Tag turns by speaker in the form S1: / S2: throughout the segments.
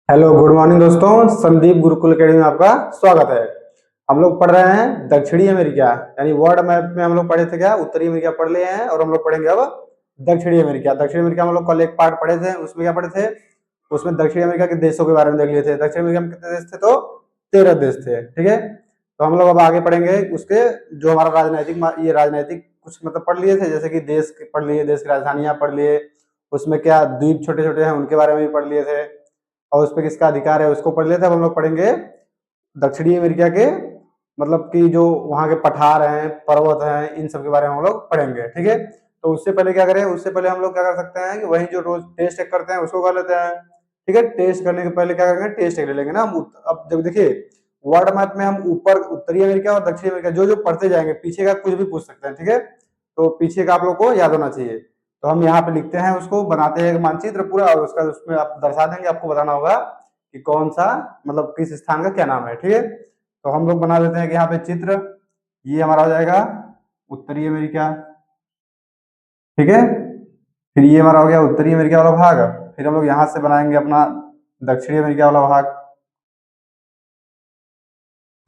S1: Hello good morning दोस्तों। Sandeep Gurukul academy में आपका स्वागत है। हम लोग पढ़ रहे हैं दक्षिणी अमेरिका, यानी वर्ल्ड मैप में हम लोग पढ़े थे क्या, उत्तरी अमेरिका पढ़ लिए हैं और हम लोग पढ़ेंगे अब दक्षिणी अमेरिका। दक्षिणी अमेरिका में हम लोग कल एक पार्ट पढ़े थे, उसमें क्या पढ़े थे, उसमें दक्षिणी अमेरिका के देशों के बारे में देख लिए थे। दक्षिण अमेरिका में कितने देश थे, तो 13 देश थे। ठीक है, तो हम लोग अब आगे पढ़ेंगे उसके जो हमारा ये राजनैतिक कुछ मतलब पढ़ लिए थे, जैसे कि देश पढ़ लिए, देश की राजधानियां पढ़ लिए, उसमें क्या द्वीप छोटे छोटे हैं उनके बारे में भी पढ़ लिए थे, और उस पर किसका अधिकार है उसको पढ़ लिया था। अब हम लोग पढ़ेंगे दक्षिणी अमेरिका के मतलब कि जो वहाँ के पठार हैं, पर्वत हैं, इन सब के बारे में हम लोग पढ़ेंगे। ठीक है, तो उससे पहले क्या करें, उससे पहले हम लोग क्या कर सकते हैं कि वही जो रोज टेस्ट करते हैं उसको कर लेते हैं। ठीक है, टेस्ट करने के पहले क्या करेंगे, टेस्ट ले लेंगे ना हम। अब जब देखिए वर्ल्ड मैप में हम ऊपर उत्तरी अमेरिका और दक्षिणी अमेरिका जो जो पढ़ते जाएंगे, पीछे का कुछ भी पूछ सकते हैं। ठीक है, तो पीछे का आप लोग को याद होना चाहिए। तो हम यहाँ पे लिखते हैं, उसको बनाते हैं एक मानचित्र पूरा, और उसका उसमें आप दर्शा देंगे। आपको बताना होगा कि कौन सा मतलब किस स्थान का क्या नाम है। ठीक है, तो हम लोग बना देते हैं कि यहाँ पे चित्र, ये हमारा हो जाएगा उत्तरी अमेरिका। ठीक है, फिर ये हमारा हो गया उत्तरी अमेरिका वाला भाग। फिर हम लोग यहाँ से बनाएंगे अपना दक्षिणी अमेरिका वाला भाग।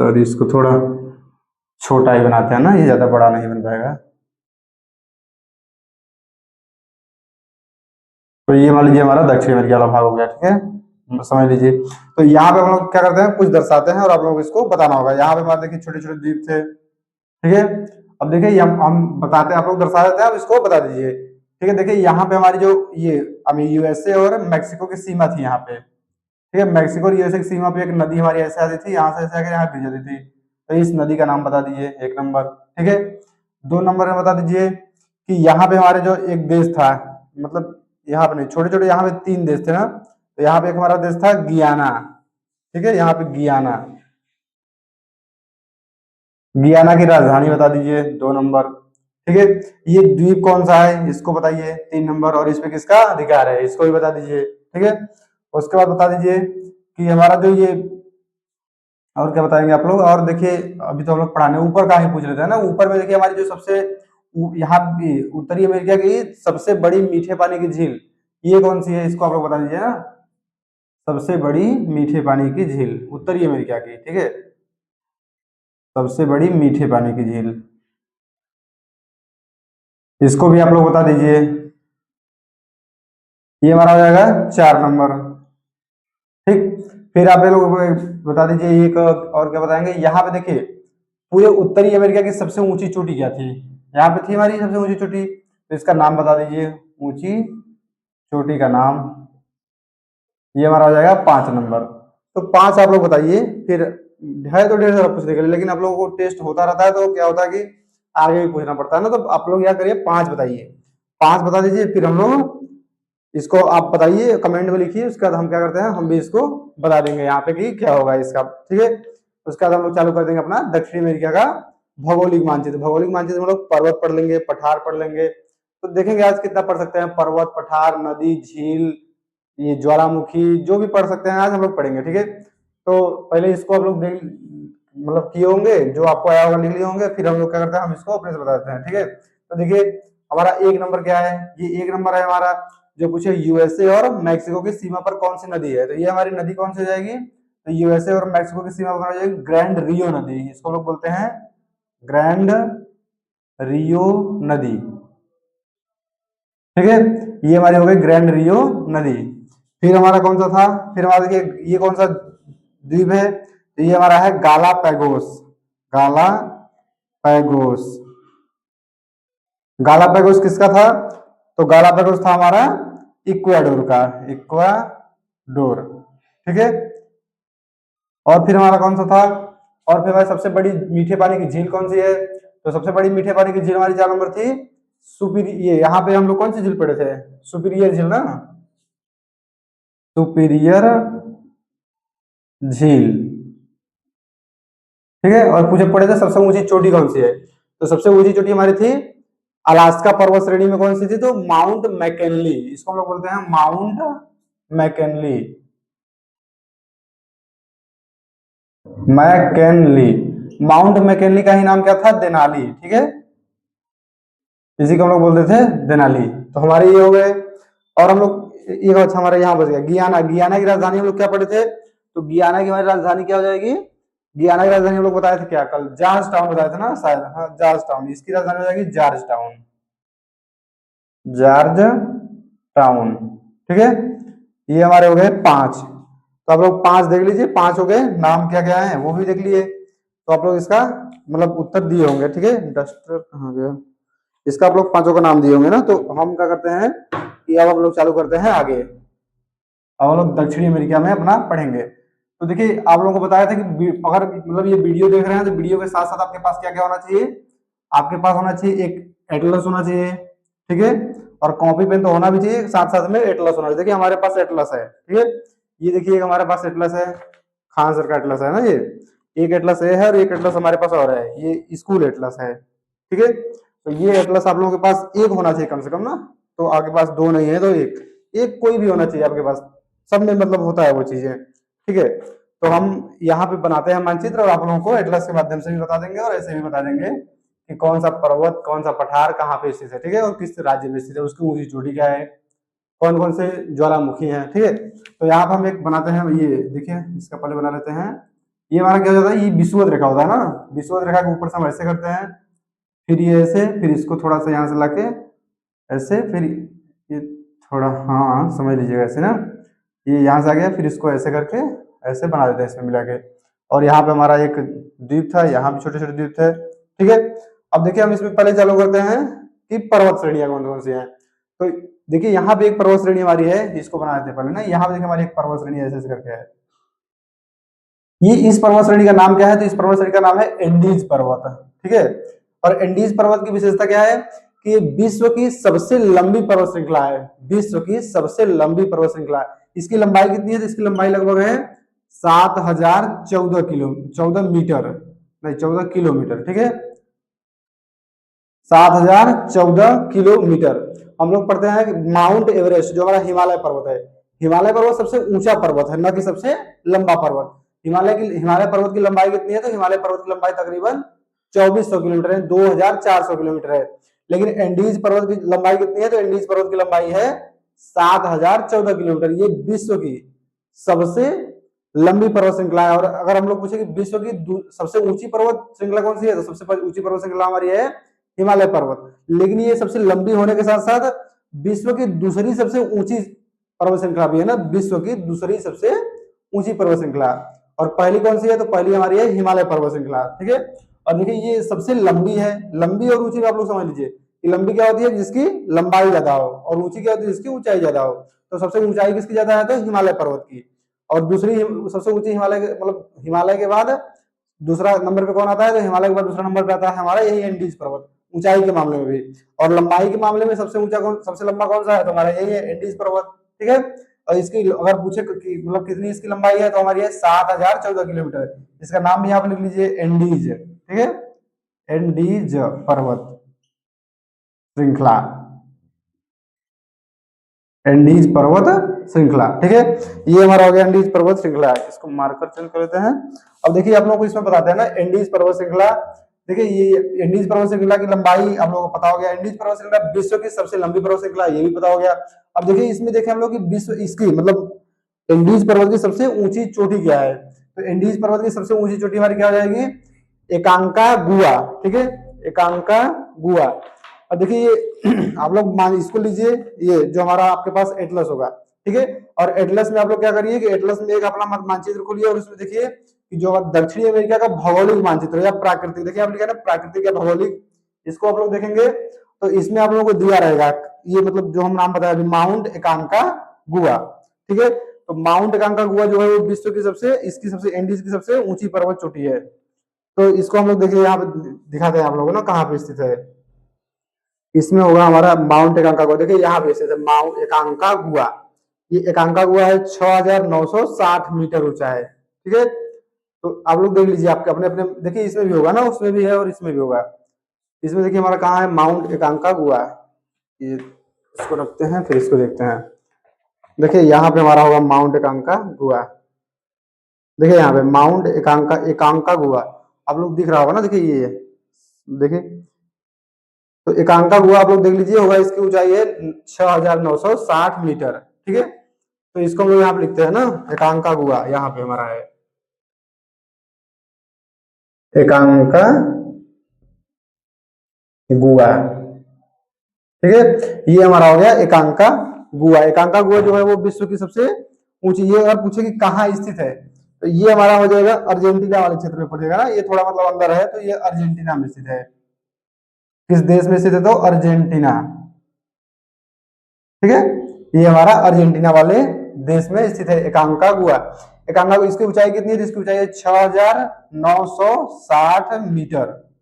S1: तो इसको थोड़ा छोटा ही बनाते हैं ना, ये ज्यादा बड़ा नहीं बन पाएगा। तो ये मान लीजिए हमारा दक्षिण अमेरिका वाला भाग हो गया। ठीक है, समझ लीजिए। तो यहाँ पे हम लोग क्या करते हैं, कुछ दर्शाते हैं और आप लोग इसको बताना होगा। यहाँ पे हमारे देखिए छोटे छोटे द्वीप थे। ठीक है, अब देखिए हम बताते हैं, आप लोग दर्शा देते हैं, आप इसको बता दीजिए। ठीक है, देखिए यहाँ पे हमारी जो ये अभी यूएसए और मैक्सिको की सीमा थी यहाँ पे। ठीक है, मैक्सिको और यूएसए की सीमा पे एक नदी हमारी ऐसे आती थी, यहाँ से ऐसे आकर यहाँ गिर जाती थी। तो इस नदी का नाम बता दीजिए, एक नंबर। ठीक है, 2 नंबर में बता दीजिए कि यहाँ पे हमारे जो एक देश था, मतलब यहाँ पे नहीं, छोटे छोटे यहाँ पे 3 देश थे ना, तो यहाँ पे एक हमारा देश था गियाना। ठीक है, यहाँ पे गियाना, गियाना की राजधानी बता दीजिए, 2 नंबर। ठीक है, ये द्वीप कौन सा है इसको बताइए, 3 नंबर। और इस पे किसका अधिकार है इसको भी बता दीजिए। ठीक है, उसके बाद बता दीजिए कि हमारा जो ये, और क्या बताएंगे आप लोग। और देखिए अभी तो हम लोग पढ़ाने ऊपर का ही पूछ लेते हैं ना। ऊपर में देखिए हमारी जो सबसे यहाँ भी उत्तरी अमेरिका की सबसे बड़ी मीठे पानी की झील ये कौन सी है, इसको आप लोग बता दीजिए ना। सबसे बड़ी मीठे पानी की झील उत्तरी अमेरिका की। ठीक है, सबसे बड़ी मीठे पानी की झील, इसको भी आप लोग बता दीजिए। ये हमारा हो जाएगा 4 नंबर। ठीक, फिर आप ये लोग बता दीजिए एक और क्या बताएंगे। यहाँ पे देखिए पूरे उत्तरी अमेरिका की सबसे ऊंची चोटी क्या थी, यहाँ पे थी हमारी सबसे ऊंची चोटी, तो इसका नाम बता दीजिए, ऊंची चोटी का नाम। ये हमारा हो जाएगा 5 नंबर। तो 5 आप लोग बताइए। फिर है तो ढेर सारा पूछने के लिए, लेकिन आप लोगों को टेस्ट होता रहता है तो क्या होता है कि आगे भी पूछना पड़ता है ना। तो आप लोग क्या करिए, 5 बताइए, 5 बता दीजिए। फिर हम लोग इसको आप बताइए, कमेंट में लिखिए, उसके बाद हम क्या करते हैं, हम भी इसको बता देंगे यहाँ पे कि क्या होगा इसका। ठीक है, उसके बाद हम लोग चालू कर देंगे अपना दक्षिण अमेरिका का भौगोलिक मानचित्र। भौगोलिक मानचित्र में लोग पर्वत पढ़ लेंगे, पठार पढ़ लेंगे। तो देखेंगे आज कितना पढ़ सकते हैं, पर्वत, पठार, नदी, झील, ये ज्वालामुखी, जो भी पढ़ सकते हैं आज हम लोग पढ़ेंगे। ठीक है, तो पहले इसको आप लोग देख मतलब किए होंगे, जो आपको आया होगा लिख लिए होंगे। फिर हम लोग क्या करते हैं, हम इसको अपने से बता देते हैं। ठीक है, तो देखिए हमारा 1 नंबर क्या है, ये 1 नंबर है हमारा जो पूछे यूएसए और मैक्सिको की सीमा पर कौन सी नदी है। तो ये हमारी नदी कौन सी हो जाएगी, तो यूएसए और मैक्सिको की सीमा पर हो जाएगी ग्रैंड रियो नदी, इसको लोग बोलते हैं ग्रैंड रियो नदी। ठीक है, ये हमारी हो गई ग्रैंड रियो नदी। फिर हमारा कौन सा था, फिर हमारा देखिए ये कौन सा द्वीप है, तो ये हमारा है गाला पैगोस। गाला पैगोस, गाला पैगोस किसका था, तो गाला पैगोस था हमारा इक्वाडोर का, इक्वाडोर। ठीक है, और फिर हमारा कौन सा था, और फिर हमारी सबसे बड़ी मीठे पानी की झील कौन सी है, तो सबसे बड़ी मीठे पानी की झील हमारी 4 नंबर थी सुपीरियर। ये यहाँ पे हम लोग कौन सी झील पढ़े थे, सुपीरियर झील ना, सुपीरियर झील। ठीक है, और पूछे पड़े थे सबसे ऊंची चोटी कौन सी है, तो सबसे ऊंची चोटी हमारी थी अलास्का पर्वत श्रेणी में कौन सी थी, तो माउंट मैकेनली, इसको हम लोग बोलते हैं माउंट मैकेनली। मैकेनली, माउंट मैकेनली का ही नाम क्या था, देनाली। ठीक है, इसी को हम लोग बोलते थे देनाली। तो हमारे ये हो गए। और हम लोग एक अच्छा हमारा यहाँ बच गया गियाना। गियाना की राजधानी हम लोग क्या पढ़े थे? तो गियाना की हमारी राजधानी क्या हो जाएगी? गियाना की राजधानी हम लोग बताए थे क्या कल? जॉर्ज टाउन बताए थे ना शायद। हाँ, जॉर्ज टाउन। इसकी राजधानी हो जाएगी जॉर्ज टाउन। George town. ठीक है, ये हमारे हो गए 5। तो आप लोग 5 देख लीजिए, 5 हो गए। नाम क्या क्या है वो भी देख लिए। तो आप लोग इसका मतलब उत्तर दिए होंगे। ठीक है, डस्टर कहाँ गया? इसका आप लोग 5 का नाम दिए होंगे ना। तो हम क्या करते हैं कि अब हम लोग चालू करते हैं आगे। अब हम लोग दक्षिणी अमेरिका में अपना पढ़ेंगे। तो देखिए आप लोगों को बताया था कि अगर मतलब ये वीडियो देख रहे हैं तो वीडियो के साथ साथ आपके पास क्या क्या होना चाहिए? आपके पास होना चाहिए एक एटलस होना चाहिए। ठीक है, और कॉपी पेन तो होना भी चाहिए, साथ साथ में एटलस होना चाहिए। देखिए हमारे पास एटलस है। ठीक है, ये देखिए हमारे पास एटलस है, खान सर का एटलस है ना। ये एक एटलस है और एक एटलस हमारे पास और है, ये स्कूल एटलस है। ठीक है, तो ये एटलस आप लोगों के पास एक होना चाहिए कम से कम ना। तो आपके पास 2 नहीं है तो एक एक कोई भी होना चाहिए आपके पास। सब में मतलब होता है वो चीजें। ठीक है, तो हम यहाँ पे बनाते हैं मानचित्र और आप लोगों को एटलस के माध्यम से भी बता देंगे और ऐसे भी बता देंगे कि कौन सा पर्वत, कौन सा पठार कहाँ पे स्थित है। ठीक है, और किस राज्य में स्थित है, उसकी ऊंची चोटी क्या है, कौन कौन से ज्वालामुखी हैं। ठीक है, तो यहाँ पे हम एक बनाते हैं, ये देखिए इसका पहले बना लेते हैं। ये हमारा क्या हो जाता है? ये विषुवत रेखा होता है ना। विषुवत रेखा के ऊपर से हम ऐसे करते हैं, फिर ये ऐसे, फिर इसको थोड़ा सा यहाँ से लाके ऐसे, फिर ये थोड़ा, हाँ समझ लीजिएगा ऐसे ना। ये यहाँ से आ गया, फिर इसको ऐसे करके ऐसे बना देते हैं इसमें मिला के। और यहाँ पे हमारा एक द्वीप था, यहाँ भी छोटे छोटे द्वीप थे। ठीक है, अब देखिए हम इसमें पहले चालू करते हैं कि पर्वत श्रेणियां कौन कौन सी हैं। तो देखिए यहाँ पे एक पर्वत श्रेणी हमारी है, इसको बना देते हैं पहले ना। यहाँ पे देखिए हमारी एक पर्वत श्रेणी ऐसे ऐसे करके है। ये इस पर्वत श्रेणी का नाम क्या है? तो इस पर्वत श्रेणी का नाम है एंडीज पर्वत। ठीक है, और एंडीज पर्वत की विशेषता क्या है कि ये विश्व की सबसे लंबी पर्वत श्रृंखला है। विश्व की सबसे लंबी पर्वत श्रृंखला है। इसकी लंबाई कितनी है? तो इसकी लंबाई लगभग है 7014 किलो 14 मीटर, नहीं 14 किलोमीटर। ठीक है, 7014 किलोमीटर। हम लोग पढ़ते हैं कि माउंट एवरेस्ट जो हमारा हिमालय पर्वत है, हिमालय पर्वत सबसे ऊंचा पर्वत है, न कि सबसे लंबा पर्वत। हिमालय पर्वत की लंबाई कितनी है? तो हिमालय पर्वत की लंबाई तकरीबन 2400 किलोमीटर है, 2400 किलोमीटर है। लेकिन एंडीज पर्वत की लंबाई कितनी है? तो एंडीज पर्वत की लंबाई है 7014 किलोमीटर। ये विश्व की सबसे लंबी पर्वत श्रृंखला है। और अगर हम लोग पूछे कि विश्व की सबसे ऊंची पर्वत श्रृंखला कौन सी है, तो सबसे ऊंची पर्वत श्रृंखला हमारी है हिमालय पर्वत। लेकिन ये सबसे लंबी होने के साथ साथ विश्व की दूसरी सबसे ऊंची पर्वत श्रृंखला भी है ना। विश्व की दूसरी सबसे ऊंची पर्वत श्रृंखला। और पहली कौन सी है? तो पहली हमारी है हिमालय पर्वत श्रृंखला। ठीक है, और देखिए ये सबसे लंबी है। लंबी और ऊंची आप लोग समझ लीजिए कि लंबी क्या होती है? जिसकी लंबाई ज्यादा हो, और ऊंची क्या होती है? जिसकी ऊंचाई ज्यादा हो। तो सबसे ऊंचाई किसकी ज्यादा है? तो हिमालय पर्वत की। और दूसरी सबसे ऊंची हिमालय मतलब हिमालय के बाद दूसरा नंबर पे कौन आता है? तो हिमालय के बाद दूसरा नंबर पे आता है हमारा यही एंडीज पर्वत, ऊंचाई के मामले में भी। और लंबाई के मामले में सबसे ऊंचा कौन, सबसे लंबा कौन सा है? तो हमारा यही है एंडीज पर्वत। ठीक है, और इसकी अगर पूछे कि मतलब कितनी इसकी लंबाई है, तो हमारी है 7014 किलोमीटर। इसका नाम भी आप लिख लीजिए एंडीज। ठीक है, एंडीज पर्वत श्रृंखला, एंडीज पर्वत श्रृंखला। ठीक है, ये हमारा हो गया एंडीज पर्वत श्रृंखला। इसको मार्कर चेंज कर लेते हैं। अब देखिए आप लोगों को इसमें बताते हैं ना एंडीज पर्वत श्रृंखला। देखिए ये एंडीज पर्वत श्रृंखला की लंबाई आप लोगों को पता हो गया। एंडीज पर्वत श्रृंखला विश्व की सबसे लंबी पर्वत श्रृंखला, ये भी पता हो गया। अब देखिए इसमें देखें हम लोग कि विश्व इसकी मतलब एंडीज पर्वत की सबसे ऊंची चोटी क्या है? तो एंडीज पर्वत की सबसे ऊंची चोटी हमारी क्या हो जाएगी? एकांका गुआ। ठीक है, एकांका गुआ। अब देखिए ये आप लोग मान इसको लीजिए, ये जो हमारा आपके पास एटलस होगा। ठीक है, और एटलस में आप लोग क्या करिए कि एटलस में एक अपना मानचित्र खोलिए और उसमें देखिए कि जो दक्षिणी अमेरिका का भौगोलिक मानचित्र या प्राकृतिक, देखिए आप लिखा ना प्राकृतिक या भौगोलिक, इसको आप लोग देखेंगे तो इसमें आप लोगों को दिया रहेगा ये मतलब जो हम नाम बताया अभी, माउंट एकांका गुआ। ठीक है, तो माउंट एकांका गुआ जो है वो विश्व की सबसे, इसकी सबसे एंडीज की सबसे ऊंची पर्वत चोटी है। तो इसको हम लोग देखिए यहाँ पे दिखाते हैं आप लोगों ना कहाँ पे स्थित है। इसमें होगा हमारा माउंट एकांका गुआ। देखिए यहाँ पे स्थित है माउंट एकांका गुआ। ये एकांका गुआ है 6960 मीटर ऊंचा है। ठीक है, तो आप लोग देख लीजिए आपके अपने अपने, देखिए इसमें भी होगा ना, उसमें भी है और इसमें भी होगा। इसमें देखिए हमारा कहाँ है? माउंट एकांका गुआ। ये इसको रखते हैं, फिर इसको देखते हैं। देखिए यहाँ पे हमारा होगा माउंट एकांका गुआ। देखिए यहाँ पे माउंट एकांका एकांका गुआ आप लोग दिख रहा होगा ना। देखिए ये देखिए, तो एकांका गुआ आप लोग देख लीजिए होगा, इसकी ऊंचाई है 6960 मीटर। ठीक है, तो इसको हम लोग यहाँ पे लिखते हैं ना एकांका गुहा, यहाँ पे हमारा है एकांका गुहा। ठीक है, ये हमारा हो गया एकांका गुहा। एकांका गुहा जो है वो विश्व की सबसे ऊंची, ये अगर पूछे कि कहाँ स्थित है तो ये हमारा हो जाएगा अर्जेंटीना वाले क्षेत्र में पड़ जाएगा ना, ये थोड़ा मतलब अंदर है, तो ये अर्जेंटीना में स्थित है। किस देश में स्थित है तो अर्जेंटीना। ठीक है, ये हमारा अर्जेंटीना वाले देश में स्थित है एकांका गुहा। एकांका, इसकी ऊंचाई कितनी है, इसकी ऊंचाई है 6960 मीटर।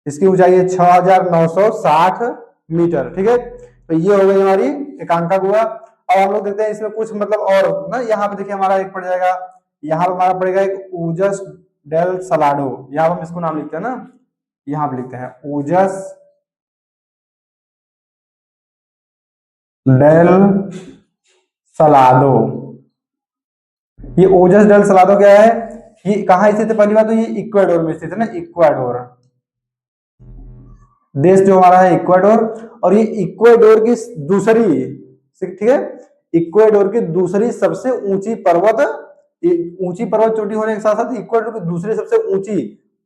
S1: इसकी ऊंचाई है 6960 मीटर। ठीक है, तो ये हो गई हमारी एकांका गुहा। अब हम लोग देखते हैं इसमें कुछ मतलब और ना, यहाँ पे देखिए हमारा एक पड़ जाएगा, यहाँ पे हमारा पड़ेगा एक ऊजस डेल सलाडो, यहाँ पे हम इसको नाम लिखते हैं ना, यहाँ पे लिखते हैं ऊजस डेल सलाडो। ये ओजस डेल सलाडो क्या है, ये कहाँ स्थित है, पहली बात तो ये इक्वाडोर में स्थित है ना, इक्वाडोर देश जो हमारा है इक्वाडोर। और ये इक्वाडोर की दूसरी, ठीक है, इक्वाडोर की दूसरी सबसे ऊंची पर्वत, ऊंची पर्वत चोटी होने के साथ साथ इक्वाडोर की दूसरी सबसे ऊंची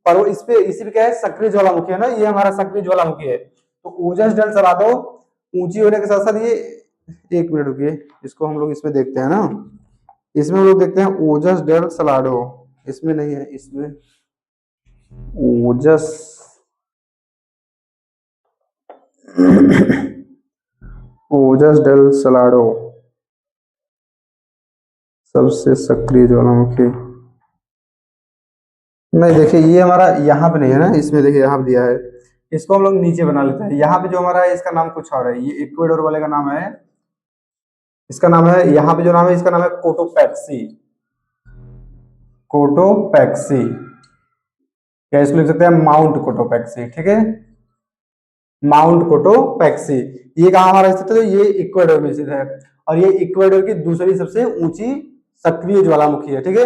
S1: पर्वत, इस पे इसी पे क्या है सक्रिय ज्वालामुखी है ना, ये हमारा सक्रिय ज्वालामुखी है। तो ऊजस डेल सलाडो ऊंची होने के साथ साथ ये, एक मिनट रुकिए, इसको हम लोग इसमें देखते हैं ना, इसमें हम लोग देखते हैं ओजस डेल सलाडो, इसमें नहीं है, इसमें ओजस ओजस डेल सलाडो सबसे सक्रिय ज्वालामुखी, नहीं देखिए ये हमारा यहाँ पे नहीं है ना, इसमें देखिए यहाँ पे दिया है, इसको हम लोग नीचे बना लेते हैं। यहाँ पे जो हमारा है इसका नाम कुछ और है, ये इक्वाडोर वाले का नाम है, इसका नाम है, यहाँ पे जो नाम है इसका नाम है कोटोपैक्सी, कोटोपैक्सी, या इसको लिख सकते हैं माउंट कोटोपैक्सी। ठीक है, माउंट कोटोपैक्सी, ये कहाँ हमारा स्थित है, ये इक्वाडोर में स्थित है, और ये इक्वाडोर की दूसरी सबसे ऊंची सक्रिय ज्वालामुखी है। ठीक है,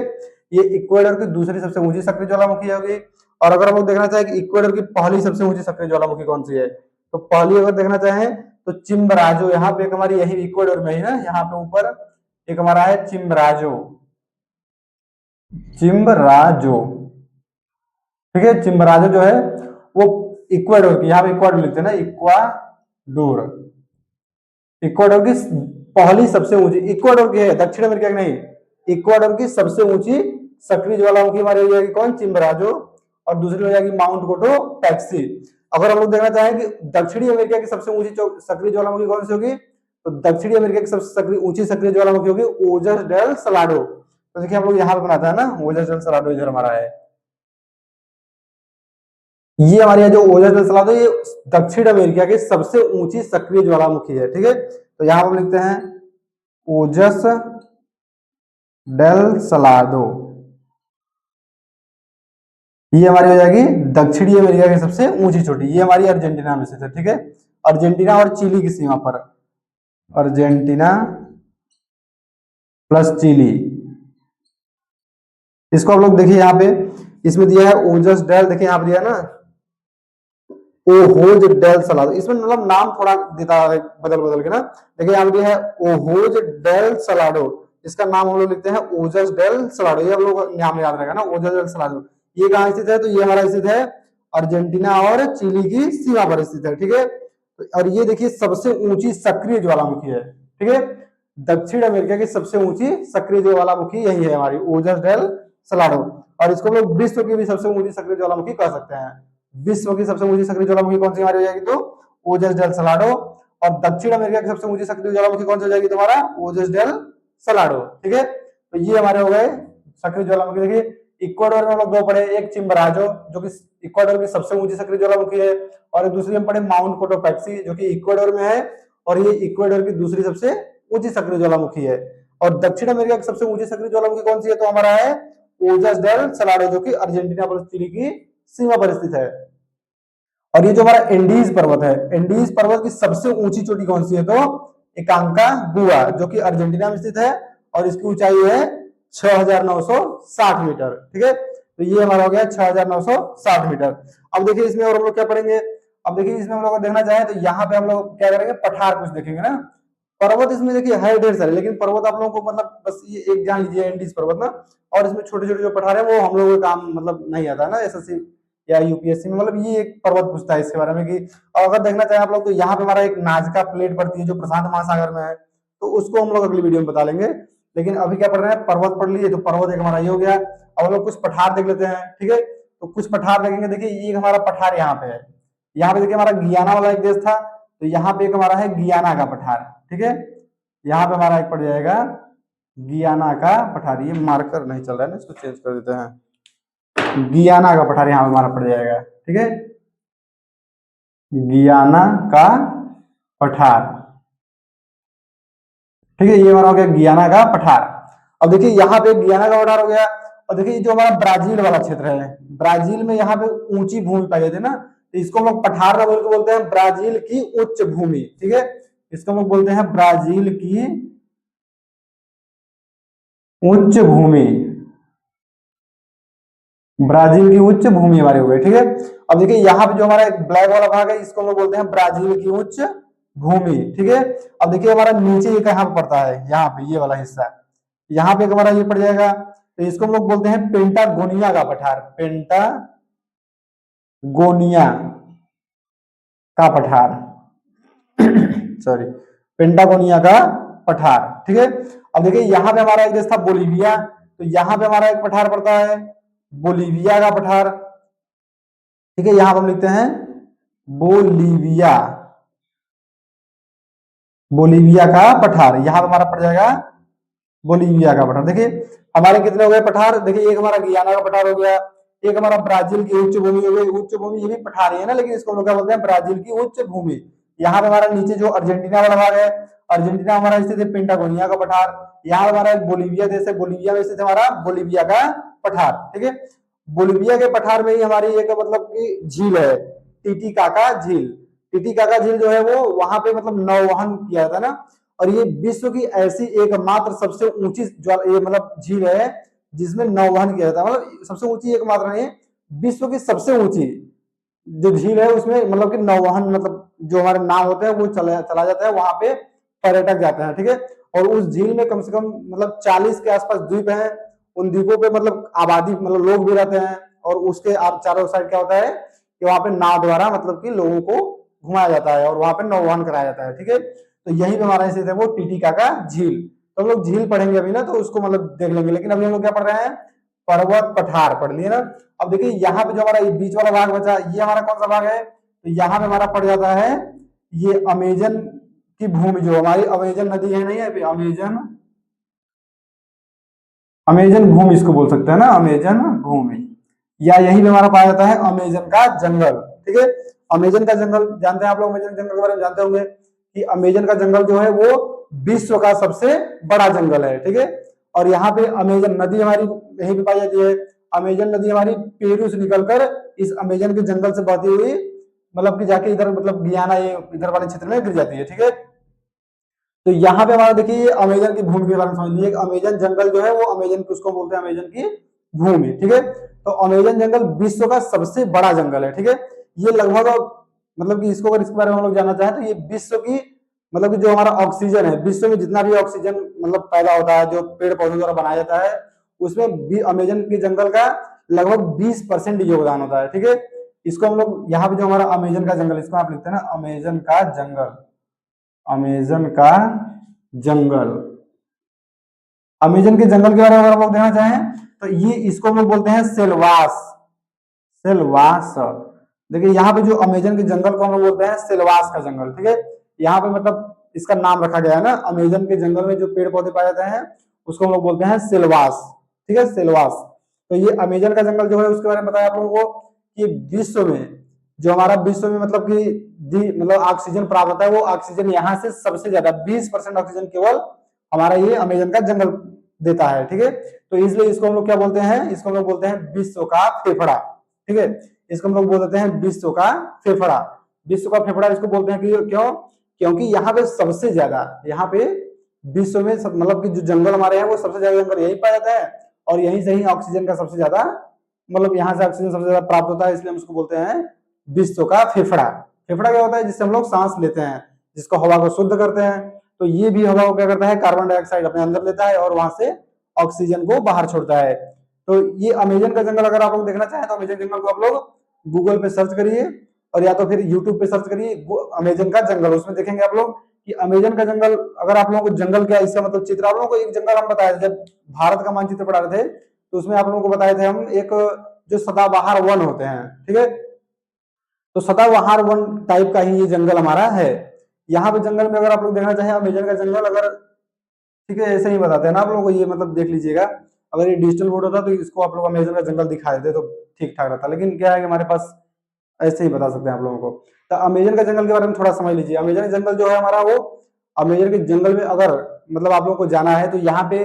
S1: ये इक्वाडोर की दूसरी सबसे ऊंची सक्रिय ज्वालामुखी होगी। और अगर हम लोग देखना चाहें कि इक्वाडोर की पहली सबसे ऊंची सक्रिय ज्वालामुखी कौन सी है, तो पहली अगर देखना चाहें तो चिम्बराजो, यहाँ पे एक हमारी यही इक्वाडोर में ही ना, यहाँ पे ऊपर एक हमारा है चिम्बराजो, चिम्बराजो। ठीक है, चिम्बराजो जो है वो इक्वाडोर की, यहाँ पे इक्वाडोर लिखते हैं ना, इक्वाडोर, इक्वाडोर की पहली सबसे ऊंची, इक्वाडोर की है, दक्षिण अमेरिका की नहीं, इक्वाडोर की सबसे ऊंची सक्रिय ज्वालामुखी हमारी हो जाएगी कौन, चिम्बराजो, और दूसरी हो जाएगी माउंट कोटोपैक्सी। अगर हम लोग देखना चाहें कि दक्षिणी अमेरिका की सबसे ऊंची सक्रिय ज्वालामुखी कौन सी होगी, तो दक्षिणी अमेरिका की सबसे ऊंची सक्रिय ज्वालामुखी होगी ओजस डेल सलाडो। तो देखिए हम लोग यहाँ पे बनाता है ना ओजस डेल सलाडो, इधर हमारा है, ये हमारे जो ओजस डेल सलाडो ये दक्षिण अमेरिका की सबसे ऊंची सक्रिय ज्वालामुखी है। ठीक है, तो यहां हम लिखते हैं ओजस डेल सलाडो, ये हमारी हो जाएगी दक्षिणी अमेरिका की सबसे ऊंची चोटी, ये हमारी अर्जेंटीना में स्थित है। ठीक है, अर्जेंटीना और चिली की सीमा पर, अर्जेंटीना प्लस चिली, इसको हम लोग देखिए यहाँ पे इसमें दिया है ओजस डेल, देखिए यहाँ पे दिया है ना ओहोज डेल सलाडो, इसमें मतलब नाम थोड़ा देता है बदल बदल के ना, देखिए यहाँ पे है ओहोज डेल सलाडो, इसका नाम हम लोग लिखते हैं ओजस डेल सलाडो, ये हम लोग नाम याद रहेगा ना ओजस डेल सलाडो। ये कहाँ स्थित है, तो ये हमारा स्थित है अर्जेंटीना और चिली की सीमा पर स्थित है। ठीक है, और ये देखिए सबसे ऊंची सक्रिय ज्वालामुखी है। ठीक है, दक्षिण अमेरिका की सबसे ऊंची सक्रिय ज्वालामुखी यही है हमारी ओजस डेल सलाडो, और इसको हम लोग विश्व की भी सबसे ऊंची सक्रिय ज्वालामुखी कह सकते हैं। विश्व की सबसे ऊंची सक्रिय ज्वालामुखी कौन सी हमारी हो जाएगी, तो ओजस डेल सलाडो, और दक्षिण अमेरिका की सबसे ऊंची सक्रिय ज्वालामुखी कौन सी हो जाएगी तुम्हारा, ओजस डेल सलाडो। ठीक है, तो ये हमारे हो गए सक्रिय ज्वालामुखी। देखिए इक्वाडोर में हम लोग दो पढ़े, एक चिम्बराजो जो कि इक्वाडोर की सबसे ऊंची सक्रिय ज्वालामुखी है, और दूसरी हम पढ़े माउंट कोटोपैक्सी जो कि इक्वाडोर में है, और ये इक्वाडोर की दूसरी सबसे ऊंची सक्रिय ज्वालामुखी है। और दक्षिण अमेरिका की सबसे ऊंची सक्रिय ज्वालामुखी कौन सी है, तो हमारा है ओजस डेल सलाडो जो कि अर्जेंटीना प्लस चिली की सीमा पर स्थित है। और ये जो हमारा एंडीज पर्वत है, एंडीज पर्वत की सबसे ऊंची चोटी कौन सी है, तो एकांका गुआ जो कि अर्जेंटीना में स्थित है, और इसकी ऊंचाई है 6960 मीटर। ठीक है, तो ये हमारा हो गया 6960 मीटर। अब देखिए इसमें और हम लोग क्या पढ़ेंगे, अब देखिए इसमें हम लोग देखना चाहें तो यहाँ पे हम लोग क्या करेंगे, पठार कुछ देखेंगे ना, पर्वत इसमें देखिए है ढेर सारे, लेकिन पर्वत आप लोगों को मतलब बस ये एक जान लीजिए एंडीज पर्वत ना, और इसमें छोटे छोटे जो पठार है वो हम लोगों को काम मतलब नहीं आता ना एसएससी या यूपीएससी में, मतलब ये एक पर्वत पूछता है इसके बारे में कि, और अगर देखना चाहें आप लोग तो यहाँ पे हमारा एक नाजका प्लेट पड़ती है जो प्रशांत महासागर में है, तो उसको हम लोग अगली वीडियो में बता लेंगे। लेकिन अभी क्या पढ़ रहे हैं, पर्वत पढ़ लिए, तो पर्वत एक हमारा ये हो गया। अब हम लोग कुछ पठार देख लेते हैं, ठीक है। तो कुछ पठार देखेंगे, देखिए ये हमारा पठार यहाँ पे है, यहाँ पे देखिए हमारा गियाना वाला एक देश था, तो यहाँ पे एक हमारा है गियाना का पठार, ठीक है। यहाँ पे हमारा एक पड़ जाएगा गियाना का पठार, ये मार्कर नहीं चल रहा है ना, इसको चेंज कर देते हैं। गियाना का पठार यहाँ पे हमारा पड़ जाएगा, ठीक है, गियाना का पठार, ठीक है, ये हमारा हो गया गियाना का पठार। अब देखिए यहाँ पे गियाना का पठार हो गया, और देखिए जो हमारा ब्राजील वाला क्षेत्र है, ब्राजील में यहाँ पे ऊंची भूमि पाई जाती है ना, तो इसको हम लोग पठार ना बोल के बोलते हैं ब्राजील की उच्च भूमि, ठीक है, इसको हम लोग बोलते हैं ब्राजील की उच्च भूमि, ब्राजील की उच्च भूमि हमारी हो गई, ठीक है। अब देखिए यहाँ पे जो हमारा एक ब्लैक वाला भाग है, इसको हम लोग बोलते हैं ब्राजील की उच्च भूमि, ठीक है। अब देखिए हमारा नीचे ये कहाँ पे पड़ता है, यहाँ पे ये वाला हिस्सा, यहाँ पे हमारा ये पड़ जाएगा, तो इसको हम लोग बोलते हैं पेंटागोनिया का पठार, पेंटागोनिया का पठार सॉरी, पेंटागोनिया का पठार, ठीक है। अब देखिए यहाँ पे हमारा एक देश था बोलीविया, तो यहाँ पे हमारा एक पठार पड़ता है बोलीविया का पठार, ठीक है, यहां पर हम लिखते हैं बोलीविया, बोलीविया का पठार, यहां पर हमारा पड़ जाएगा बोलीविया का पठार। देखिए हमारे कितने हो गए पठार, देखिए एक हमारा गियाना का पठार हो गया, एक हमारा ब्राजील की उच्च भूमि हो गई, उच्च भूमि ये भी पठार ही है ना, लेकिन इसको हम लोग क्या बोलते हैं ब्राजील की उच्च भूमि। यहाँ पे हमारा नीचे जो अर्जेंटीना वाला भाग है, अर्जेंटीना हमारा स्थित है पेंटागोनिया का पठार, यहाँ हमारा एक बोलीविया देश है, बोलीविया में स्थित हमारा बोलीविया का पठार, ठीक है। बोलीविया के पठार में ही हमारी एक मतलब की झील है टीटीकाका झील, टीटीकाका झील जो है वो वहां पे मतलब नौवहन किया था ना, और ये विश्व की ऐसी एकमात्र सबसे ऊंची ये मतलब झील है जिसमें नौवहन किया था, मतलब सबसे ऊंची एकमात्र नहीं, विश्व की सबसे ऊंची जो झील है उसमें मतलब कि नौवहन मतलब जो हमारे नाव होते हैं वो चला जाता है, वहां पे पर्यटक जाते हैं, ठीक है। और उस झील में कम से कम मतलब 40 के आसपास द्वीप हैं, उन द्वीपों पे मतलब आबादी मतलब लोग भी रहते हैं, और उसके आप चारों साइड क्या होता है कि वहां पे नाव द्वारा मतलब कि लोगों को घुमाया जाता है और वहां पे नौवहन कराया जाता है, ठीक है। तो यही पे हमारा स्थित है वो टीटीकाका झील। तो हम लोग झील पढ़ेंगे अभी ना, तो उसको मतलब देख लेंगे, लेकिन अभी हम लोग क्या पढ़ रहे हैं, पर्वत पठार पढ़ लिए ना। अब देखिए यहाँ पे जो हमारा बीच वाला भाग बचा, ये हमारा कौन सा भाग है, तो यहाँ पे हमारा पड़ जाता है ये अमेजन की भूमि, जो हमारी अमेजन नदी है नहीं है, अमेजन, अमेजन भूमि इसको बोल सकते हैं ना, अमेजन भूमि, या यही पे हमारा पाया जाता है अमेजन का जंगल, ठीक है। अमेजन का जंगल जानते हैं आप लोग, अमेजन जंगल के बारे में जानते होंगे कि अमेजन का जंगल जो है वो विश्व का सबसे बड़ा जंगल है, ठीक है। और यहाँ पे अमेजन नदी हमारी यहीं पे पाई जाती है, अमेजन नदी हमारी पेरू से निकलकर इस अमेजन के जंगल से बहती हुई मतलब कि जाके इधर मतलब गियाना ये इधर वाले क्षेत्र में गिर जाती है, ठीक है। तो यहाँ पे हमारा देखिए अमेजन की भूमि के बारे में समझ लीजिए, अमेजन जंगल जो है वो अमेजन की उसको बोलते हैं अमेजन की भूमि, ठीक है। तो अमेजन जंगल विश्व का सबसे बड़ा जंगल है, ठीक है। ये लगभग मतलब कि इसको अगर इसके बारे में हम लोग जानना चाहें तो ये विश्व की मतलब कि जो हमारा ऑक्सीजन है, विश्व में जितना भी ऑक्सीजन मतलब पैदा होता है जो पेड़ पौधों द्वारा बनाया जाता है, उसमें भी अमेजन के जंगल का लगभग 20% योगदान होता है, ठीक है। इसको हम लोग यहाँ पे जो हमारा अमेजन का जंगल, इसको आप लिखते हैं ना अमेजन का जंगल, अमेजन का जंगल, अमेजन के जंगल के बारे में अगर हम लोग देखना चाहें तो ये इसको हम लोग बोलते हैं सेलवास, सेलवास। देखिए यहाँ पे जो अमेजन के जंगल को हम लोग बोलते हैं सेलवास का जंगल, ठीक है। यहाँ पे मतलब इसका नाम रखा गया है ना, अमेजन के जंगल में जो पेड़ पौधे पाए जाते हैं उसको हम लोग बोलते हैं सेलवास, ठीक है, सेलवास। तो ये अमेजन का जंगल जो है उसके बारे में बताया आप लोगों को कि विश्व में जो हमारा विश्व में मतलब कि मतलब ऑक्सीजन प्राप्त होता है, वो ऑक्सीजन यहाँ से सबसे ज्यादा 20% ऑक्सीजन केवल हमारा ये अमेजन का जंगल देता है, ठीक है। तो इसलिए इसको हम लोग क्या बोलते हैं, इसको हम लोग बोलते हैं विश्व का फेफड़ा, ठीक है। इसको हम लोग बोल देते हैं विश्व का फेफड़ा, विश्व का फेफड़ा इसको बोलते हैं कि क्यों, क्योंकि यहाँ पे सबसे ज्यादा, यहाँ पे विश्व में मतलब कि जो जंगल हमारे हैं वो सबसे ज्यादा जंगल यही पाया जाता है, और यहीं से ही ऑक्सीजन का सबसे ज्यादा मतलब यहाँ से ऑक्सीजन सबसे ज्यादा प्राप्त होता है, इसलिए हम उसको बोलते हैं विश्व का फेफड़ा। फेफड़ा क्या होता है, जिससे हम लोग सांस लेते हैं, जिसको हवा को शुद्ध करते हैं, तो ये भी हवा को क्या करता है, कार्बन डाइऑक्साइड अपने अंदर लेता है और वहां से ऑक्सीजन को बाहर छोड़ता है। तो ये अमेजन का जंगल अगर आप लोग देखना चाहें तो अमेजन जंगल को आप लोग गूगल पे सर्च करिए और या तो फिर यूट्यूब पे सर्च करिए अमेजन का जंगल, उसमें देखेंगे आप लोग कि अमेजन का जंगल। अगर आप लोगों को जंगल क्या इसका मतलब चित्र, आप लोगों को एक जंगल हम बताए थे जब भारत का मानचित्र पढ़ा रहे थे, तो उसमें आप लोगों को बताए थे हम एक जो सदाबहार वन होते हैं, ठीक है, तो सदाबहार वन टाइप का ही ये जंगल हमारा है। यहाँ पे जंगल में अगर आप लोग देखना चाहें अमेजन का जंगल, अगर ठीक है ऐसे ही बताते हैं ना आप लोगों को, ये मतलब देख लीजिएगा, अगर ये डिजिटल बोर्ड होता तो इसको आप लोग अमेजन का जंगल दिखा देते तो ठीक ठाक रहता, लेकिन क्या है कि हमारे पास ऐसे ही बता सकते हैं आप लोगों को। तो अमेजन का जंगल के बारे में थोड़ा समझ लीजिए। अमेजन का जंगल जो है हमारा, वो अमेजन के जंगल में अगर मतलब आप लोगों को जाना है तो यहाँ पे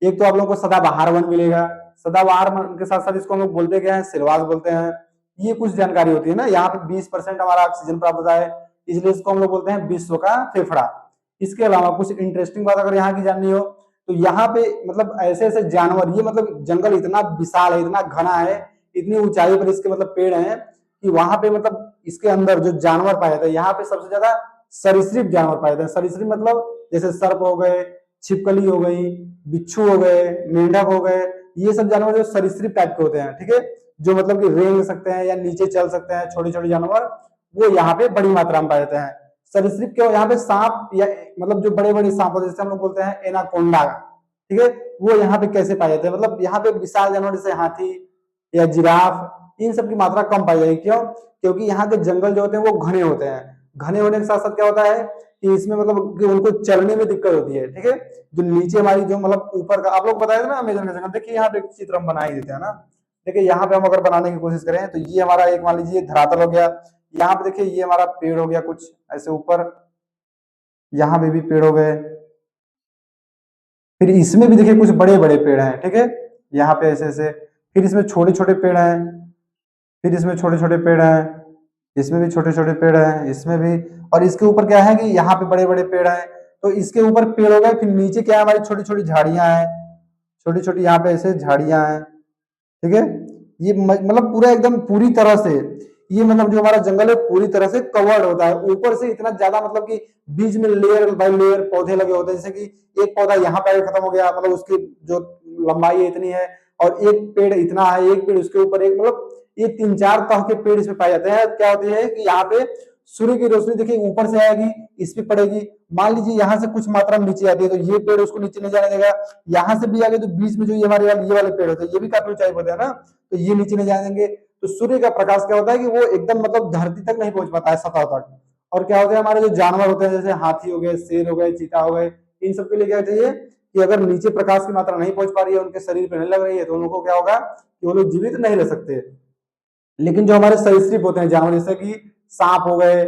S1: एक तो आप लोगों को सदाबहार वन मिलेगा। सदाबहार वन के साथ साथ इसको हम लोग बोलते क्या है, सिलवास बोलते हैं। ये कुछ जानकारी होती है ना, यहाँ पे 20% हमारा ऑक्सीजन प्राप्त होता है, इसलिए इसको हम लोग बोलते हैं विश्व का फेफड़ा। इसके अलावा कुछ इंटरेस्टिंग बात अगर यहाँ की जाननी हो तो यहाँ पे मतलब ऐसे ऐसे जानवर, ये मतलब जंगल इतना विशाल है, इतना घना है, इतनी ऊंचाई पर इसके मतलब पेड़ हैं कि वहां पे मतलब इसके अंदर जो जानवर पाए जाते हैं, यहाँ पे सबसे ज्यादा सरीसृप जानवर पाए जाते हैं। सरीसृप मतलब जैसे सर्प हो गए, छिपकली हो गई, बिच्छू हो गए, मेंढक हो गए, ये सब जानवर जो सरीसृप टाइप के होते हैं, ठीक है, जो मतलब कि रेंग सकते हैं या नीचे चल सकते हैं, छोटे छोटे जानवर, वो यहाँ पे बड़ी मात्रा में पाए जाते हैं। सरीसृप क्यों, यहाँ पे सांप या मतलब जो बड़े बड़े सांप होते हैं जैसे हम लोग बोलते हैं एनाकोंडा, ठीक है, वो यहाँ पे कैसे पाए जाते हैं, मतलब यहाँ पे विशाल जानवर जैसे हाथी या जिराफ, इन सब की मात्रा कम पाई जाएगी। क्यों, क्योंकि यहाँ के जंगल जो होते हैं वो घने होते हैं। घने होने के साथ साथ क्या होता है कि इसमें मतलब कि उनको चलने में दिक्कत होती है, ठीक है। जो नीचे हमारी जो मतलब ऊपर का आप लोग बताए थे ना अमेजन का जंगल, देखिए यहाँ पे एक चित्र हम बना ही देते हैं ना। देखिए यहाँ पे हम अगर बनाने की कोशिश करें तो ये हमारा एक मान लीजिए धरातल हो गया, यहाँ पे देखिए ये हमारा पेड़ हो गया कुछ ऐसे ऊपर, यहाँ पे भी पेड़ हो गए, फिर इसमें भी देखिए कुछ बड़े बड़े पेड़ हैं, ठीक है, यहाँ पे ऐसे ऐसे, फिर इसमें छोटे छोटे पेड़ हैं, फिर इसमें छोटे छोटे पेड़ हैं, इसमें भी छोटे छोटे पेड़ हैं, इसमें भी, और इसके ऊपर क्या है कि यहाँ पे बड़े बड़े पेड़ हैं। तो इसके ऊपर पेड़ हो गए, फिर नीचे क्या है हमारी छोटी छोटी झाड़ियां हैं, छोटी छोटी यहाँ पे ऐसे झाड़ियां हैं, ठीक है। ये मतलब पूरा एकदम पूरी तरह से, ये मतलब जो हमारा जंगल है पूरी तरह से कवर्ड होता है ऊपर से, इतना ज्यादा मतलब कि बीच में लेयर बाय लेयर पौधे लगे होते हैं, जैसे कि एक पौधा यहाँ पे खत्म हो गया, मतलब उसकी जो लंबाई है इतनी है, और एक पेड़ इतना है, एक पेड़ उसके ऊपर एक, मतलब ये 3-4 तह के पेड़ इसमें पाए जाते हैं। क्या होती है कि यहाँ पे सूर्य की रोशनी देखिए ऊपर से आएगी, इस पे पड़ेगी, मान लीजिए यहाँ से कुछ मात्रा में नीचे आती है तो ये पेड़ उसको नीचे नहीं जाने देगा, यहाँ से भी आगे तो बीच में जो ये हमारे ये वाले पेड़ होते हैं ये भी काफी ऊंचाई होते हैं ना, तो ये नीचे नहीं जाने देंगे। तो सूर्य का प्रकाश क्या होता है कि वो एकदम मतलब धरती तक नहीं पहुंच पाता है, सतह तक। और क्या होता है हमारे जो जानवर होते हैं जैसे हाथी हो गए, शेर हो गए, चीता हो गए, इन सबके लिए क्या चाहिए कि अगर नीचे प्रकाश की मात्रा नहीं पहुंच पा रही है, उनके शरीर पे नहीं लग रही है, तो उनको क्या होगा कि वो लोग जीवित नहीं रह सकते। लेकिन जो हमारे सरीसृप होते हैं जानवर, जैसे कि सांप हो गए,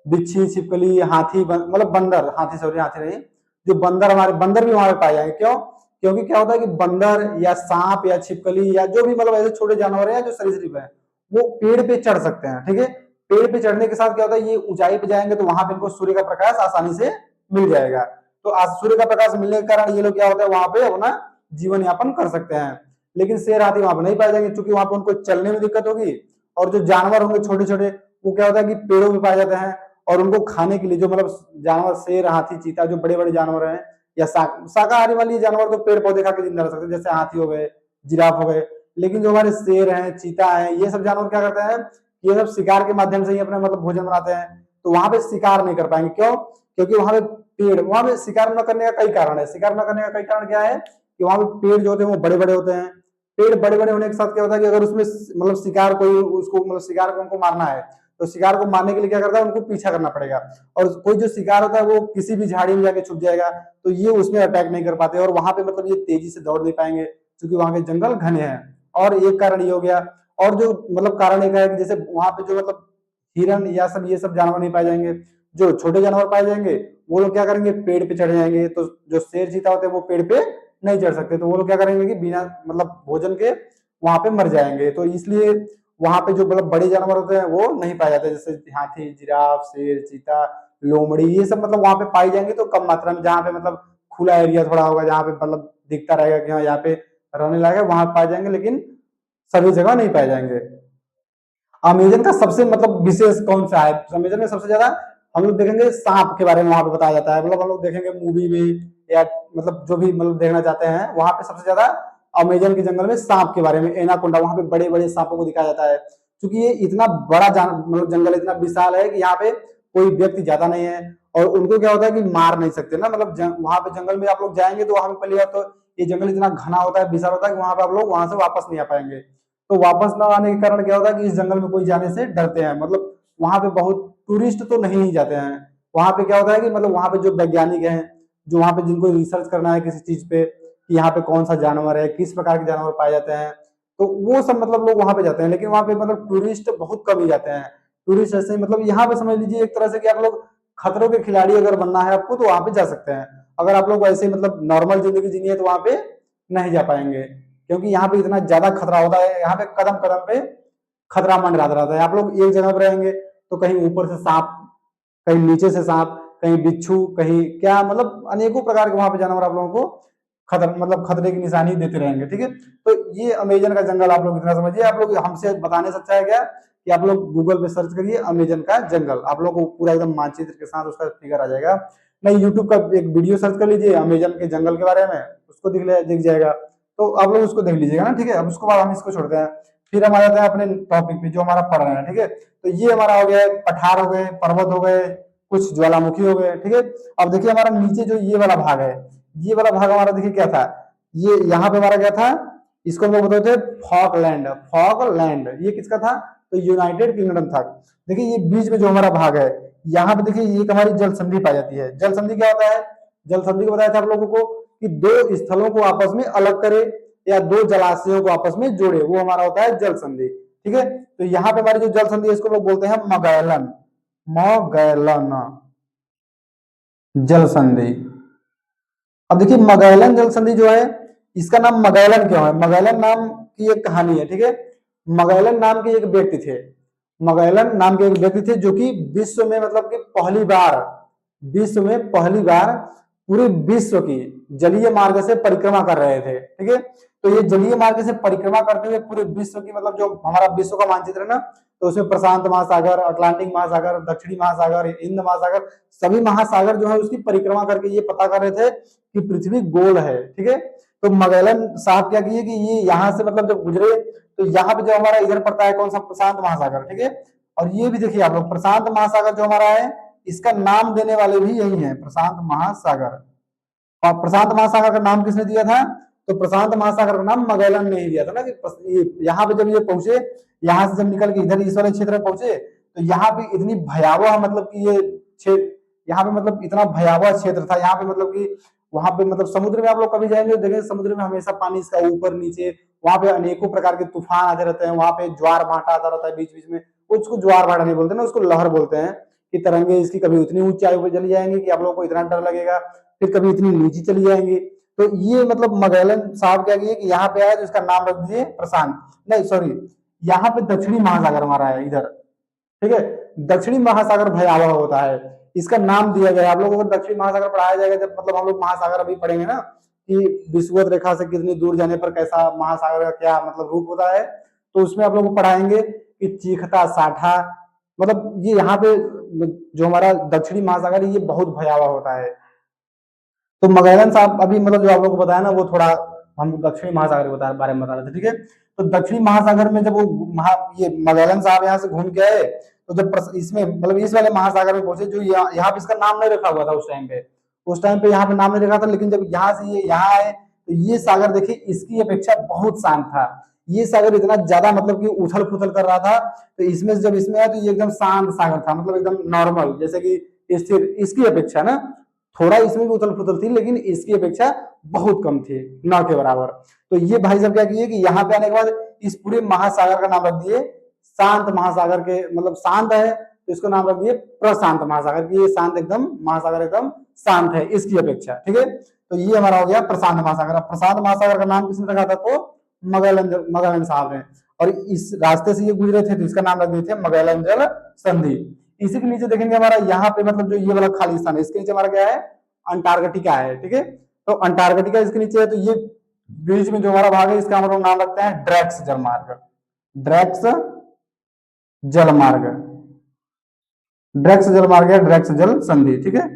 S1: बिच्छी, छिपकली, हाथी, मतलब बंदर, हाथी सॉरी हाथी नहीं, जो बंदर, हमारे बंदर भी वहां पे पाए जाएंगे। क्यों, क्योंकि क्या होता है कि बंदर या सांप या छिपकली या जो भी मतलब ऐसे छोटे जानवर है जो सरीसृप है, वो पेड़ पे चढ़ सकते हैं, ठीक है। पेड़ पे चढ़ने के साथ क्या होता है, ये ऊंचाई पे जाएंगे तो वहां पे इनको सूर्य का प्रकाश आसानी से मिल जाएगा। तो आज सूर्य का प्रकाश मिलने के कारण ये लोग क्या होता है वहां पे अपना जीवन यापन कर सकते हैं। लेकिन शेर हाथी वहां पर नहीं पाए जाएंगे क्योंकि वहां पर उनको चलने में दिक्कत होगी, और जो जानवर होंगे छोटे छोटे वो क्या होता है कि पेड़ों में पाए जाते हैं, और उनको खाने के लिए जो मतलब जानवर शेर हाथी चीता जो बड़े बड़े जानवर हैं या शाकाहारी वाली जानवर तो पेड़ पौधे खा के जिंदा रह सकते हैं, जैसे हाथी हो गए, जिराफ हो गए। लेकिन जो हमारे शेर हैं, चीता है, ये सब जानवर क्या करते हैं, ये सब शिकार के माध्यम से ही अपना मतलब भोजन बनाते हैं, तो वहां पे शिकार नहीं कर पाएंगे। क्यों, क्योंकि वहां पे पेड़, वहां पे शिकार न करने का कई कारण है। शिकार न करने का कई कारण क्या है कि वहां पे पेड़ जो होते हैं वो बड़े बड़े होते हैं। पेड़ बड़े बड़े होने के साथ क्या होता है कि अगर उसमें मतलब शिकार कोई उसको मतलब शिकार को उनको मारना है तो शिकार को मारने के लिए क्या करता है, उनको पीछा करना पड़ेगा, और कोई जो शिकार होता है वो किसी भी झाड़ी में जाके छुप जाएगा, तो ये उसमें अटैक नहीं कर पाते और वहां पे मतलब ये तेजी से दौड़ नहीं पाएंगे क्योंकि वहां के जंगल घने हैं। और एक कारण ये हो गया, और जो मतलब कारण एक है कि जैसे वहां पे जो मतलब हिरन या सब ये सब जानवर नहीं पाए जाएंगे, जो छोटे जानवर पाए जाएंगे वो लोग क्या करेंगे, पेड़ पे चढ़ जाएंगे। तो जो शेर चीता होते हैं वो पेड़ पे नहीं चढ़ सकते, तो वो लोग क्या करेंगे कि बिना मतलब भोजन के वहां पे मर जाएंगे। तो इसलिए वहां पे जो मतलब बड़े जानवर होते हैं वो नहीं पाए जाते, जैसे हाथी, जिराफ, शेर, चीता, लोमड़ी, ये सब मतलब वहां पे पाई जाएंगे तो कम मात्रा में, जहाँ पे मतलब खुला एरिया थोड़ा होगा, जहाँ पे मतलब दिखता रहेगा कि हाँ यहाँ पे रहने लायक है, वहां पाए जाएंगे, लेकिन सभी जगह नहीं पाए जाएंगे। अमेजन का सबसे मतलब विशेष कौन सा है, अमेजन में सबसे ज्यादा हम लोग देखेंगे सांप के बारे में वहां पे बताया जाता है, मतलब हम लोग देखेंगे मूवी में या मतलब जो भी मतलब देखना चाहते हैं, वहां पे सबसे ज्यादा अमेजन के जंगल में सांप के बारे में, एनाकोंडा, वहां पे बड़े बड़े सांपों को दिखाया जाता है। क्योंकि ये इतना बड़ा मतलब जंगल इतना विशाल है कि यहाँ पे कोई व्यक्ति ज्यादा नहीं है, और उनको क्या होता है कि मार नहीं सकते ना, मतलब वहां पे जंगल में आप लोग जाएंगे तो वहां पे पहले तो ये जंगल इतना घना होता है, विशाल होता है कि वहां पे आप लोग वहां से वापस नहीं आ पाएंगे। तो वापस ना आने के कारण क्या होता है कि इस जंगल में कोई जाने से डरते हैं, मतलब वहां पे बहुत टूरिस्ट तो नहीं जाते हैं। वहां पे क्या होता है कि मतलब वहां पे जो वैज्ञानिक हैं, जो वहां पे जिनको रिसर्च करना है किसी चीज पे कि यहाँ पे कौन सा जानवर है, किस प्रकार के जानवर पाए जाते हैं, तो वो सब मतलब लोग वहां पे जाते हैं। लेकिन वहां पे मतलब टूरिस्ट बहुत कम ही जाते हैं। टूरिस्ट ऐसे मतलब यहाँ पे समझ लीजिए एक तरह से कि आप लोग खतरों के खिलाड़ी अगर बनना है आपको तो वहां पे जा सकते हैं। अगर आप लोग ऐसे मतलब नॉर्मल जिंदगी जीनी है तो वहां पे नहीं जा पाएंगे, क्योंकि यहाँ पे इतना ज्यादा खतरा होता है। यहाँ पे कदम कदम पे खतरा मंडराता रहता है। आप लोग एक जगह पर रहेंगे तो कहीं ऊपर से सांप, कहीं नीचे से सांप, कहीं बिच्छू, कहीं क्या, मतलब अनेकों प्रकार के वहां पे जानवर आप लोगों को खतर मतलब खतरे की निशानी देते रहेंगे। ठीक है, तो ये अमेजन का जंगल आप लोग इतना समझिए। आप लोग हमसे बताने से अच्छा है क्या कि आप लोग गूगल पे सर्च करिए अमेजन का जंगल, आप लोग को पूरा एकदम मानचित्र के साथ उसका फिगर आ जाएगा। नहीं, यूट्यूब का एक वीडियो सर्च कर लीजिए अमेजन के जंगल के बारे में, उसको दिख जाएगा, तो आप लोग उसको देख लीजिएगा ना। ठीक है, अब उसके बाद हम इसको छोड़ते हैं, फिर हम आ जाते हैं अपने टॉपिक पे जो हमारा पढ़ रहे हैं। ठीक है, तो ये हमारा हो गया पठार हो गए, पर्वत हो गए, कुछ ज्वालामुखी हो गए। ठीक है, अब देखिए हमारा नीचे जो ये वाला भाग है, ये वाला भाग हमारा देखिए क्या था, ये यहाँ पे हमारा क्या था, इसको हम लोग बताते थे फॉकलैंड। फॉकलैंड ये किसका था, तो यूनाइटेड किंगडम था। देखिए ये बीच में जो हमारा भाग है, यहाँ पे देखिए एक हमारी जल संधि पाई जाती है। जल संधि क्या होता है, जल संधि को बताया था आप लोगों को कि दो स्थलों को आपस में अलग करे या दो जलाशयों को आपस में जोड़े, वो हमारा होता है जल संधि। ठीक है, तो यहाँ पे हमारी जो जल संधि है इसको लोग बोलते हैं मगैलन, मगैलन जल संधि। अब देखिए मगैलन जल संधि जो है, इसका नाम मगैलन क्यों है, मगैलन नाम की एक कहानी है। ठीक है, मगैलन नाम के एक व्यक्ति थे, मगैलन नाम के एक व्यक्ति थे जो कि विश्व में मतलब कि पहली बार, विश्व में पहली बार पूरे विश्व की जलीय मार्ग से परिक्रमा कर रहे थे। ठीक है, तो ये जलीय मार्ग से परिक्रमा करते हुए पूरे विश्व की मतलब जो हमारा विश्व का मानचित्र है ना, तो उसमें प्रशांत महासागर, अटलांटिक महासागर, दक्षिणी महासागर, हिंद महासागर, सभी महासागर जो है उसकी परिक्रमा करके ये पता कर रहे थे कि पृथ्वी गोल है। ठीक है, तो मगैलन साहब क्या किए कि ये यहाँ से मतलब जब गुजरे तो यहाँ पे जो हमारा इधर पड़ता है कौन सा, प्रशांत महासागर। ठीक है, और ये भी देखिए आप लोग प्रशांत महासागर जो हमारा है इसका नाम देने वाले भी यही है, प्रशांत महासागर। और प्रशांत महासागर का नाम किसने दिया था, तो प्रशांत महासागर का नाम मगैलन ने ही दिया था ना, कि यहाँ पे जब ये पहुंचे, यहाँ से जब निकल के इधर इस वाले क्षेत्र में पहुंचे तो यहाँ पे इतनी भयावह मतलब कि ये क्षेत्र, यहाँ पे मतलब इतना भयावह क्षेत्र था यहाँ पे, मतलब कि वहां पे मतलब समुद्र में आप लोग कभी जाएंगे देखेंगे समुद्र में हमेशा पानी इसका ऊपर नीचे, वहां पे अनेकों प्रकार के तूफान आते रहते हैं, वहां पे ज्वार भाटा आता रहता है बीच बीच में, उसको ज्वार भाटा नहीं बोलते ना, उसको लहर बोलते हैं। कि तरंगे इसकी कभी उतनी ऊंचाई पर चली जाएंगी कि आप लोगों को इतना डर लगेगा, फिर कभी इतनी नीचे चली जाएंगी। तो ये मतलब मगैलन साहब क्या किए कि यहाँ पे आया तो इसका नाम रख दिए प्रशांत, नहीं सॉरी, यहाँ पे दक्षिणी महासागर हमारा है इधर। ठीक है, दक्षिणी महासागर भयावह होता है, इसका नाम दिया गया है। आप लोगों को दक्षिणी महासागर पढ़ाया जाएगा जब मतलब हम लोग महासागर अभी पढ़ेंगे ना, कि विषुवत रेखा से कितनी दूर जाने पर कैसा महासागर का क्या मतलब रूप होता है, तो उसमें आप लोग को पढ़ाएंगे कि चीखता साठा, मतलब ये यहाँ पे जो हमारा दक्षिणी महासागर है ये बहुत भयावह होता है। तो मगैलन साहब अभी मतलब जो आप लोगों को बताया ना वो थोड़ा हम दक्षिणी महासागर के बारे में बता रहे थे। ठीक है, तो दक्षिणी महासागर में जब वो ये मगैलन साहब यहाँ से घूम के आए तो जब इसमें मतलब इस वाले महासागर में पहुंचे, जो यहाँ पे इसका नाम नहीं रखा हुआ था उस टाइम पे, उस टाइम पे यहाँ पे नाम नहीं रखा था, लेकिन जब यहाँ से ये यहाँ आए तो ये सागर देखिए इसकी अपेक्षा बहुत शांत था। ये सागर इतना ज्यादा मतलब कि उथल पुथल कर रहा था, तो इसमें जब इसमें आया तो ये एकदम शांत सागर था, मतलब एकदम नॉर्मल, जैसे कि स्थिर, इसकी अपेक्षा ना थोड़ा इसमें भी उथल पुथल थी लेकिन इसकी अपेक्षा बहुत कम थी, न के बराबर। तो ये भाई साहब क्या किए कि यहाँ पे आने के बाद इस पूरे महासागर का नाम रख दिए शांत महासागर के, मतलब शांत है तो इसको नाम रख दिए प्रशांत महासागर की, ये शांत एकदम महासागर एकदम शांत है इसकी अपेक्षा। ठीक है, तो ये हमारा हो गया प्रशांत महासागर। प्रशांत महासागर का नाम किसने रखा था, तो मगैलन साहब ने, और इस रास्ते से ये गुजरे थे तो इसका नाम रख दिए थे मगैलन जल संधि। इसी के नीचे देखेंगे हमारा यहाँ पे मतलब जो ये वाला खाली स्थान है इसके नीचे हमारा क्या है, अंटार्कटिका है। ठीक है, तो अंटार्कटिका इसके नीचे है, तो ये बीच में जो हमारा भाग है इसका हम लोग नाम रखते हैं ड्रैक्स जलमार्ग, ड्रैक्स जलमार्ग। ड्रैक्स जल मार्ग है, ड्रैक्स जल संधि, ठीक है।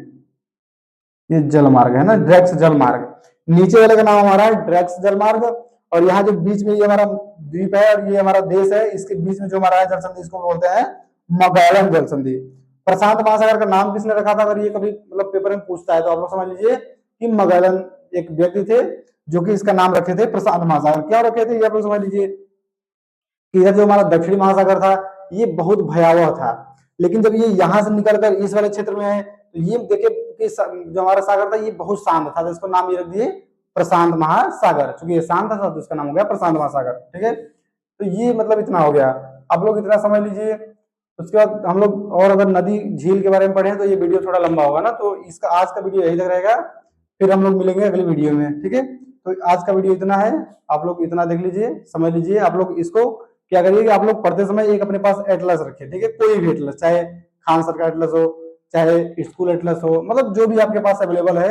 S1: ये जल मार्ग है ना, ड्रैक्स जल मार्ग। नीचे वाले का नाम हमारा है ड्रैक्स जल मार्ग, और यहाँ जो बीच में ये हमारा द्वीप है और ये हमारा देश है, इसके बीच में जो हमारा है जल संधि, इसको बोलते हैं मगैलन जल संधि। प्रशांत महासागर का नाम किसने रखा था, अगर ये कभी मतलब पेपर में पूछता है तो आप लोग समझ लीजिए कि मगैलन एक व्यक्ति थे जो कि इसका नाम रखे थे प्रशांत महासागर। क्या रखे थे ये आप लोग समझ लीजिए कि इधर जो हमारा दक्षिणी महासागर था ये बहुत भयावह था, लेकिन जब ये यहाँ से निकलकर इस वाले क्षेत्र में है तो ये देखिए कि जो हमारा सागर था ये बहुत शांत था, तो इसको नाम ये रख दिए प्रशांत महासागर। चूंकि ये शांत था तो इसका नाम हो गया प्रशांत महासागर, ठीक है। तो ये मतलब इतना हो गया, आप लोग इतना समझ लीजिए। उसके बाद हम लोग और अगर नदी झील के बारे में पढ़े तो ये वीडियो थोड़ा लंबा होगा ना, तो इसका आज का वीडियो यही तक रहेगा, फिर हम लोग मिलेंगे अगली वीडियो में, ठीक है। तो आज का वीडियो इतना है, आप लोग इतना देख लीजिए, समझ लीजिए। आप लोग इसको क्या करिए कि आप लोग पढ़ते समय एक अपने पास एटलस रखिए, ठीक है, कोई भी एटलस, चाहे खान सर का एटलस हो, चाहे स्कूल एटलस हो, मतलब जो भी आपके पास अवेलेबल है,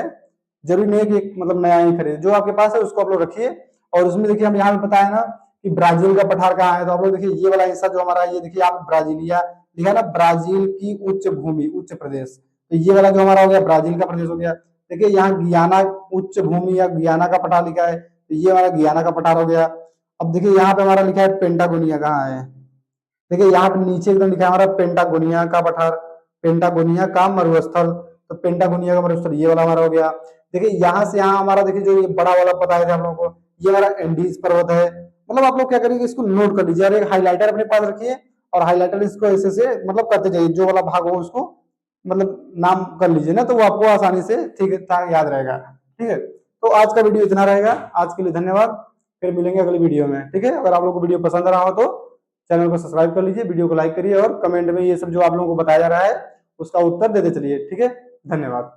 S1: जरूरी नहीं है कि मतलब नया ही खरीदे, जो आपके पास है उसको आप लोग रखिए। और उसमें देखिए हम यहाँ पे बताया ना कि ब्राजील का पठार कहाँ है, तो आप लोग देखिए ये वाला हिस्सा जो हमारा ये देखिए आप ब्राजीलिया लिखा ना, ब्राजील की उच्च भूमि, उच्च प्रदेश, तो ये वाला जो हमारा हो गया ब्राजील का प्रदेश हो गया। देखिए यहाँ गियाना उच्च भूमि या गियाना का पठार लिखा है, तो ये हमारा गियाना का पठार हो गया। अब देखिए यहाँ पे हमारा लिखा है पेंटागोनिया कहाँ है, देखिए यहाँ पे नीचे एकदम लिखा है हमारा पेंटागोनिया का पठार, पेंटागोनिया का मरुस्थल, तो पेंटागोनिया का मरुस्थल ये वाला हमारा हो गया। देखिए यहाँ से यहाँ हमारा देखिए जो ये बड़ा वाला बताया था हम लोगों को, ये हमारा एंडीज पर्वत है। मतलब आप लोग क्या करेंगे इसको नोट कर लीजिए और एक हाईलाइटर अपने पास रखिए, और हाईलाइटर इसको ऐसे से मतलब करते जाइए, जो वाला भाग हो उसको मतलब नाम कर लीजिए ना, तो वो आपको आसानी से ठीक ठाक याद रहेगा, ठीक है। तो आज का वीडियो इतना रहेगा, आज के लिए धन्यवाद, फिर मिलेंगे अगली वीडियो में, ठीक है। अगर आप लोग को वीडियो पसंद रहा हो तो चैनल को सब्सक्राइब कर लीजिए, वीडियो को लाइक करिए और कमेंट में ये सब जो आप लोगों को बताया जा रहा है उसका उत्तर देते चलिए, ठीक है। धन्यवाद।